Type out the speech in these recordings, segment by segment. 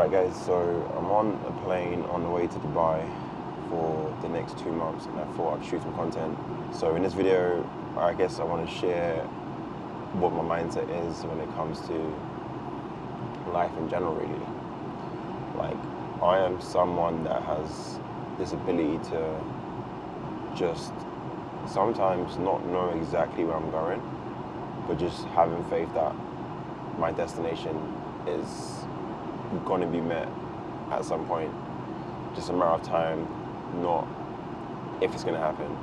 Alright guys, so I'm on a plane on the way to Dubai for the next 2 months, and I thought I'd shoot some content. So in this video, I guess I want to share what my mindset is when it comes to life in general, really. Like, I am someone that has this ability to just sometimes not know exactly where I'm going, but just having faith that my destination is going to be met at some point. Just a matter of time, not if it's going to happen.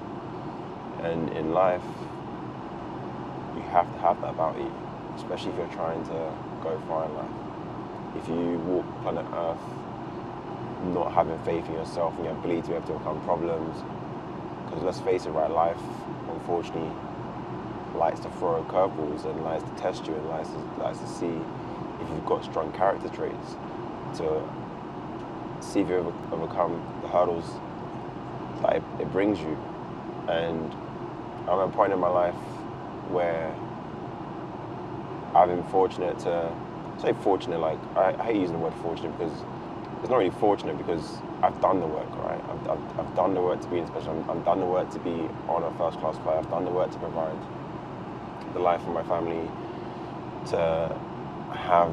And in life, you have to have that about you, especially if you're trying to go far in life. If you walk planet Earth not having faith in yourself and your ability to be able to overcome problems, because let's face it, right, life, unfortunately, likes to throw curveballs and likes to test you and likes to see if you've got strong character traits, to see if you overcome the hurdles that it brings you. And I'm at a point in my life where I've been fortunate to, say fortunate, like I hate using the word fortunate because it's not really fortunate, because I've done the work, right? I've done the work to be in special. I've done the work to be on a first class flight. I've done the work to provide the life of my family, to have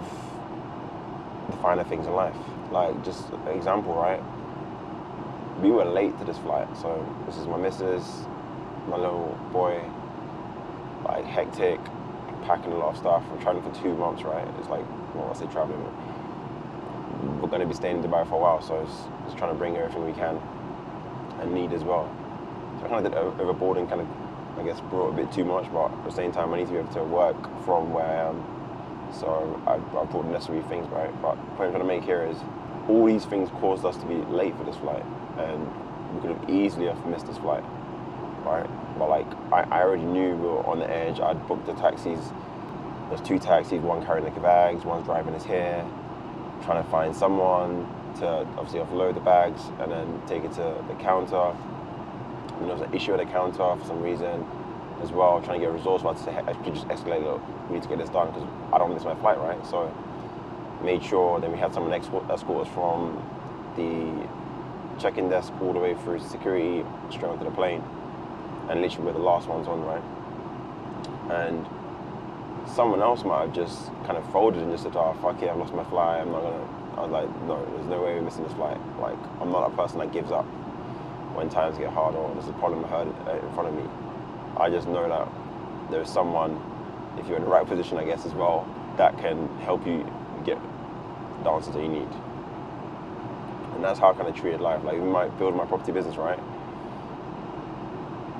the finer things in life. Like, just an example, right? We were late to this flight, so this is my missus, my little boy, like hectic, packing a lot of stuff. We're traveling for 2 months, right? It's like, well, I say traveling, we're going to be staying in Dubai for a while, so it's trying to bring everything we can and need as well. So I kind of did overboard and kind of, I guess, brought a bit too much, but at the same time, I need to be able to work from where I am. So I brought the necessary things, right? But the point I'm trying to make here is all these things caused us to be late for this flight, and we could have easily have missed this flight, right? But like, I already knew we were on the edge. I'd booked the taxis. There's 2 taxis, one carrying the bags, one's driving us here, trying to find someone to obviously offload the bags and then take it to the counter. And there was an issue at the counter for some reason as well, trying to get a resource. But I said, I could just escalate, look, we need to get this done because I don't want to miss my flight, right? So made sure, then we had someone escort us from the check-in desk all the way through security straight onto the plane, and literally we're the last ones on, right? And someone else might have just kind of folded and just said, oh, fuck it, I've lost my flight, I'm not gonna. I was like, no, there's no way we're missing this flight. Like, I'm not a person that gives up when times get hard or there's a problem heard in front of me. I just know that there's someone, if you're in the right position, I guess, as well, that can help you get the answers that you need. And that's how I kind of treated life. Like, we might build my property business, right?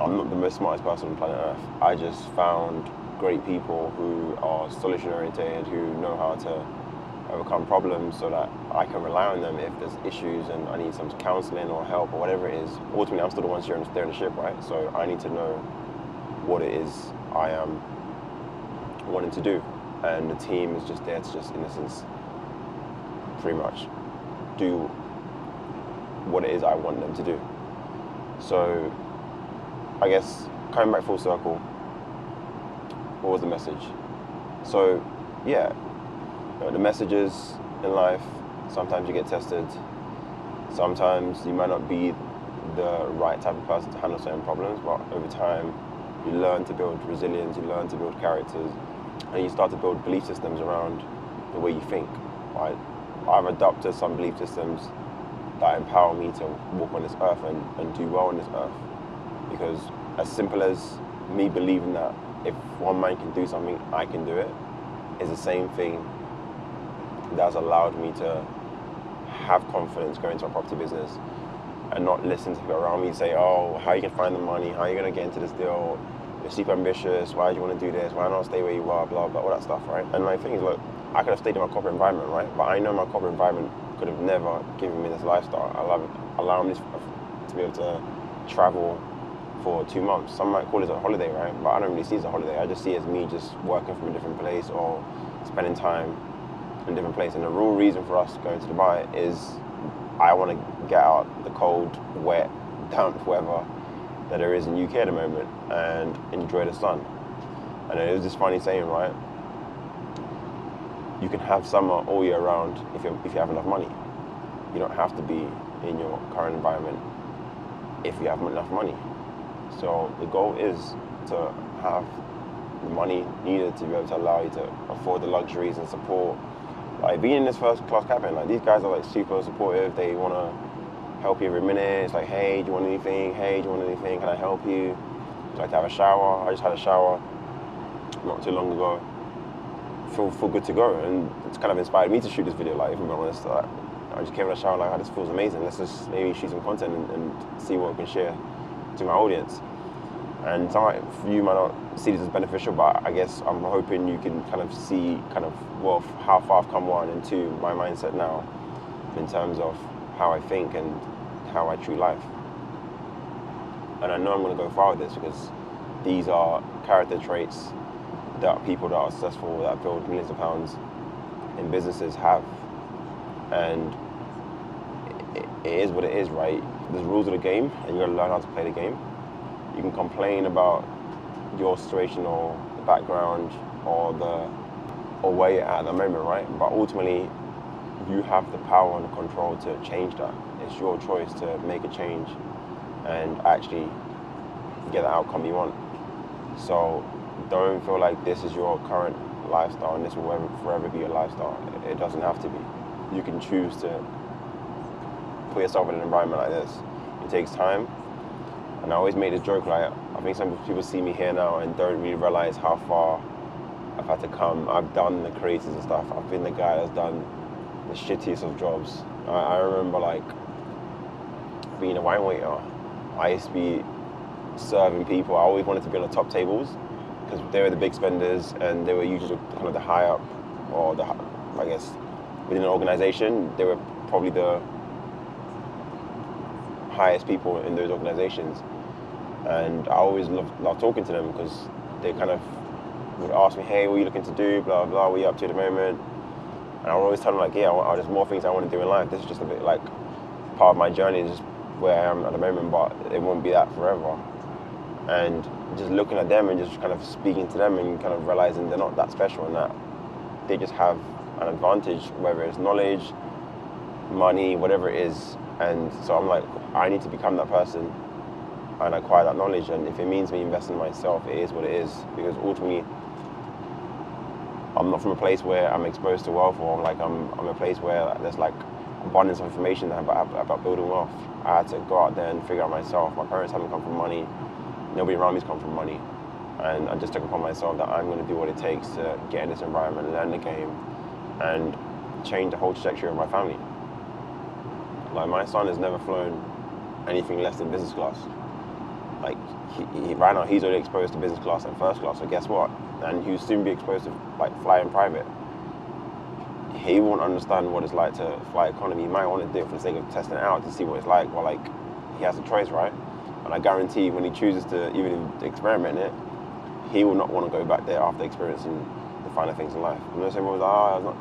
I'm not the most smartest person on planet Earth. I just found great people who are solution oriented, who know how to overcome problems, so that I can rely on them if there's issues and I need some counseling or help or whatever it is. Ultimately, I'm still the one steering the ship, right? So I need to know what it is I am wanting to do. And the team is just there to just, in essence, pretty much do what it is I want them to do. So I guess coming back full circle, what was the message? So yeah, the messages in life, sometimes you get tested, sometimes you might not be the right type of person to handle certain problems, but over time you learn to build resilience, you learn to build characters, and you start to build belief systems around the way you think, right? I've adopted some belief systems that empower me to walk on this earth and do well on this earth. Because as simple as me believing that if one man can do something, I can do it, is the same thing that's allowed me to have confidence going into a property business and not listen to people around me say, oh, how you can find the money, how are you going to get into this deal, you're super ambitious, why do you want to do this, why not stay where you are, blah, blah, all that stuff, right? And my thing is, look, I could have stayed in my corporate environment, right? But I know my corporate environment could have never given me this lifestyle. Allow me to be able to travel for 2 months. Some might call it a holiday, right? But I don't really see it as a holiday. I just see it as me just working from a different place or spending time in a different place. And the real reason for us going to Dubai is I want to get out the cold, wet, damp weather that there is in UK at the moment and enjoy the sun. And it was this funny saying, right? you can have summer all year round if you have enough money. You don't have to be in your current environment if you have enough money. So the goal is to have the money needed to be able to allow you to afford the luxuries and support. Like being in this first class cabin, like these guys are like super supportive. They want to help you every minute. It's like, hey, do you want anything? Hey, do you want anything? Can I help you? Would you like to have a shower? I just had a shower not too long ago. Feel good to go, and it's kind of inspired me to shoot this video. Like, if I'm honest, I just came in the shower like, oh, this feels amazing. Let's just maybe shoot some content and see what we can share to my audience. And you might not see this as beneficial, but I guess I'm hoping you can kind of see well, how far I've come, one, and two, my mindset now in terms of how I think and how I treat life. And I know I'm going to go far with this because these are character traits that people that are successful, that build millions of pounds in businesses have. And it is what it is, right? There's rules of the game, and you got to learn how to play the game. You can complain about your situation or the background or where you're at the moment, right? But ultimately, you have the power and the control to change that. It's your choice to make a change and actually get the outcome you want. So don't feel like this is your current lifestyle and this will forever be your lifestyle. It doesn't have to be. You can choose to put yourself in an environment like this. It takes time. And I always make this joke, like, I think some people see me here now and don't really realize how far I've had to come. I've done the creators and stuff. I've been the guy that's done the shittiest of jobs. I remember, like, being a wine waiter. I used to be serving people. I always wanted to be on the top tables because they were the big spenders and they were usually kind of the high up, or I guess, within an organization, they were probably the highest people in those organizations. And I always loved talking to them because they kind of would ask me, hey, what are you looking to do? Blah, blah, what are you up to at the moment? And I would always tell them, like, yeah, there's more things I want to do in life. This is just a bit like part of my journey, is just where I am at the moment, but it won't be that forever. And just looking at them and just kind of speaking to them and kind of realizing they're not that special and that they just have an advantage, whether it's knowledge, money, whatever it is. And so I'm like, I need to become that person and acquire that knowledge. And if it means me investing in myself, it is what it is. Because ultimately, I'm not from a place where I'm exposed to wealth, or I'm a place where there's like abundance of information about building wealth. I had to go out there and figure out myself. My parents haven't come from money. Nobody around me's come from money. And I just took upon myself that I'm going to do what it takes to get in this environment, learn the game, and change the whole trajectory of my family. Like, my son has never flown anything less than business class. Like, right now he's already exposed to business class and first class, so guess what? And he'll soon be exposed to, like, flying private. He won't understand what it's like to fly economy. He might want to do it for the sake of testing it out to see what it's like. Well, like, he has a choice, right? And I guarantee when he chooses to even experiment in it, he will not want to go back there after experiencing the finer things in life. And most everyone's like,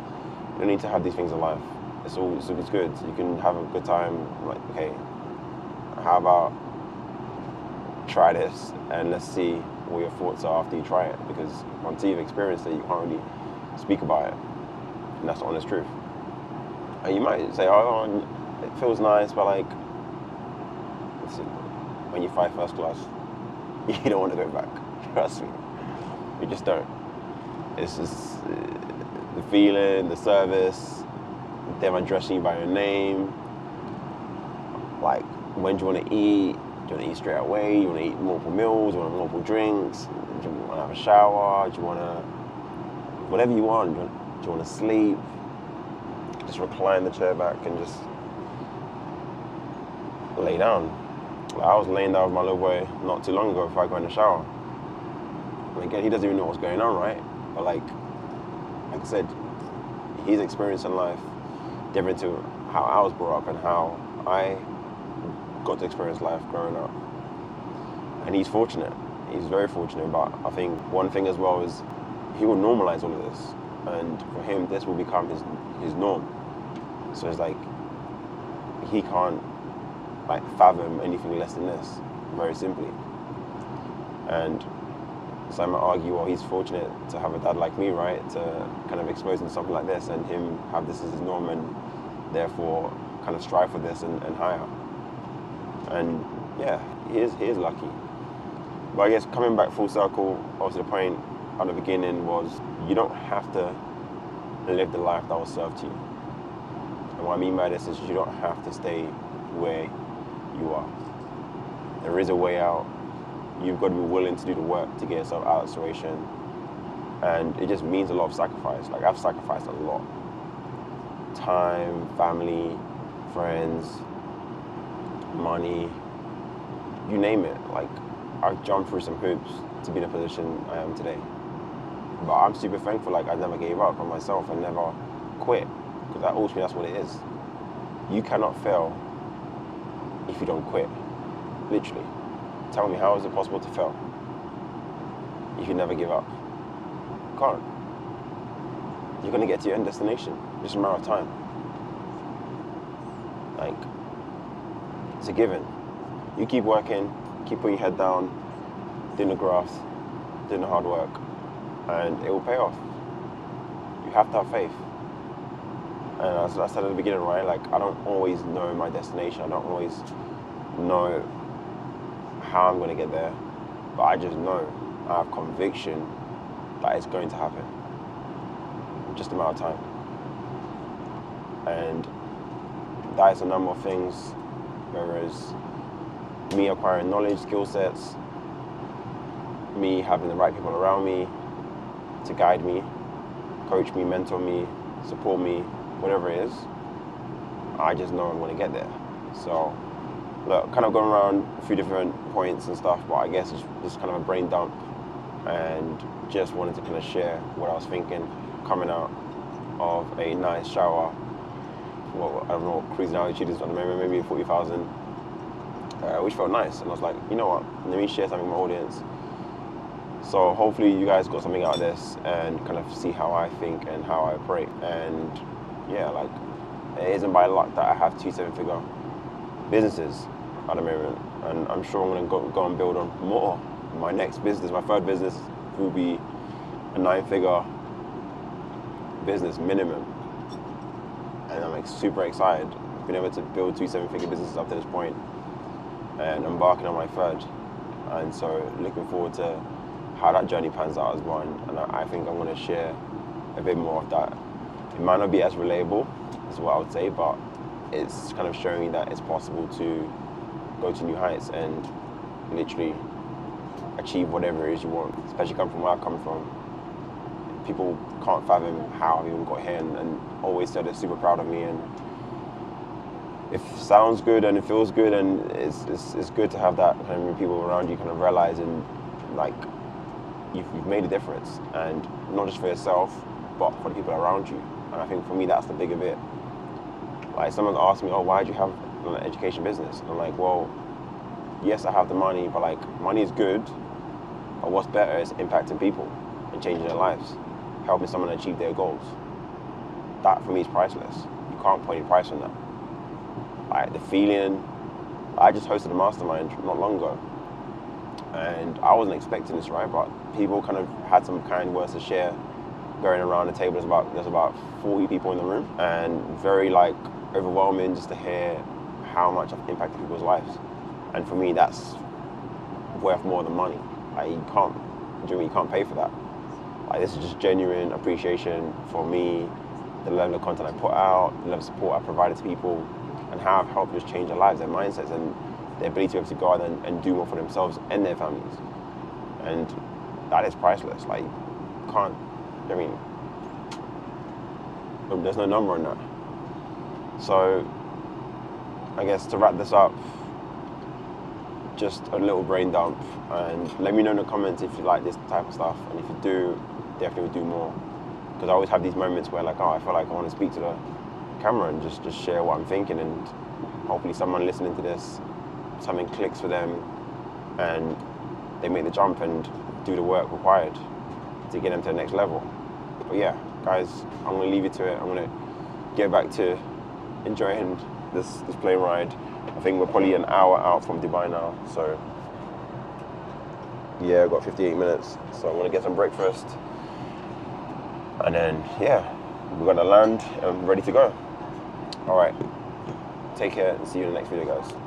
you don't need to have these things in life. It's good. You can have a good time. I'm like, okay, how about try this and let's see what your thoughts are after you try it, because until you've experienced it, you can't really speak about it. And that's the honest truth. And you might say, oh, it feels nice, but like, listen, when you fly first class, you don't want to go back. Trust me. You just don't. It's just the feeling, the service, them addressing you by your name. Like, when do you want to eat? Do you want to eat straight away? You want to eat multiple meals? Do you want multiple drinks? Do you want to have a shower? Do you want to, whatever you want. Do you want to sleep? Just recline the chair back and just lay down. Like, I was laying down with my little boy not too long ago before I go in the shower. And again, he doesn't even know what's going on, right? But like I said, he's experiencing life different to how I was brought up and how I got to experience life growing up. And he's fortunate. He's very fortunate. But I think one thing as well is he will normalize all of this. And for him, this will become his norm. So it's like, he can't like fathom anything less than this, very simply. And So I might argue, well, he's fortunate to have a dad like me, right? To kind of expose him to something like this and him have this as his norm and therefore kind of strive for this and higher. And yeah, he is lucky. But I guess coming back full circle, also the point at the beginning was you don't have to live the life that was served to you. And what I mean by this is you don't have to stay where you are. There is a way out. You've got to be willing to do the work to get yourself out of the situation. And it just means a lot of sacrifice. Like, I've sacrificed a lot. Time, family, friends, money, you name it. Like, I've jumped through some hoops to be in the position I am today. But I'm super thankful, like, I never gave up on myself and never quit. Because ultimately, that's what it is. You cannot fail if you don't quit. Literally. Tell me, how is it possible to fail if you never give up? You can't. You're going to get to your end destination. Just a matter of time. Like, it's a given. You keep working, keep putting your head down, doing the graft, doing the hard work, and it will pay off. You have to have faith. And as I said at the beginning, right, like, I don't always know my destination. I don't always know how I'm going to get there, but I just know, I have conviction that it's going to happen. Just a matter of time. And that is a number of things, whereas me acquiring knowledge, skill sets, me having the right people around me to guide me, coach me, mentor me, support me, whatever it is, I just know I'm going to get there. So, look, kind of going around a few different points and stuff, but I guess it's just kind of a brain dump, and just wanted to kind of share what I was thinking coming out of a nice shower. Well, I don't know what cruising altitude is at the moment, maybe 40,000, which felt nice. And I was like, you know what, let me share something with my audience. So hopefully you guys got something out of this and kind of see how I think and how I operate. And yeah, like, it isn't by luck that I have 2 7-figure businesses at the moment, and I'm sure I'm going to go and build on more. My next business, my third business, will be a 9-figure business minimum, and I'm like super excited. I've been able to build 2 7-figure businesses up to this point, and I'm embarking on my third, and so looking forward to how that journey pans out as one. And I think I'm going to share a bit more of that. It might not be as relatable, is what I would say, but it's kind of showing that it's possible to go to new heights and literally achieve whatever it is you want, especially coming from where I come from. People can't fathom how I've even got here, and always said they're super proud of me. And it sounds good and it feels good, and it's good to have that kind of people around you kind of realizing, like, you've made a difference, and not just for yourself, but for the people around you. And I think for me, that's the bigger bit. Like, someone asked me, oh, why do you have an education business? And I'm like, well, yes, I have the money, but like, money is good, but what's better is impacting people and changing their lives, helping someone achieve their goals. That for me is priceless. You can't put any price on that. Like, the feeling, I just hosted a mastermind not long ago, and I wasn't expecting this, right? But people kind of had some kind words to share going around the table. There's about 40 people in the room, and very like overwhelming just to hear how much I've impacted people's lives. And for me, that's worth more than money. Like, you can't pay for that. Like, this is just genuine appreciation for me, the level of content I put out, the level of support I provided to people, and how I've helped just change their lives, their mindsets, and their ability to be able to go out and do more for themselves and their families. And that is priceless. Like, you can't, I mean, there's no number on that. So, I guess to wrap this up, just a little brain dump, and let me know in the comments if you like this type of stuff, and if you do, definitely do more. Because I always have these moments where, like, oh, I feel like I want to speak to the camera and just share what I'm thinking, and hopefully someone listening to this, something clicks for them and they make the jump and do the work required to get them to the next level. But yeah, guys, I'm going to leave you to it. I'm going to get back to enjoying this plane ride. I think we're probably an hour out from Dubai now, so yeah, I've got 58 minutes, so I'm gonna get some breakfast, and then yeah, we're gonna land and ready to go. All right, take care and see you in the next video, guys.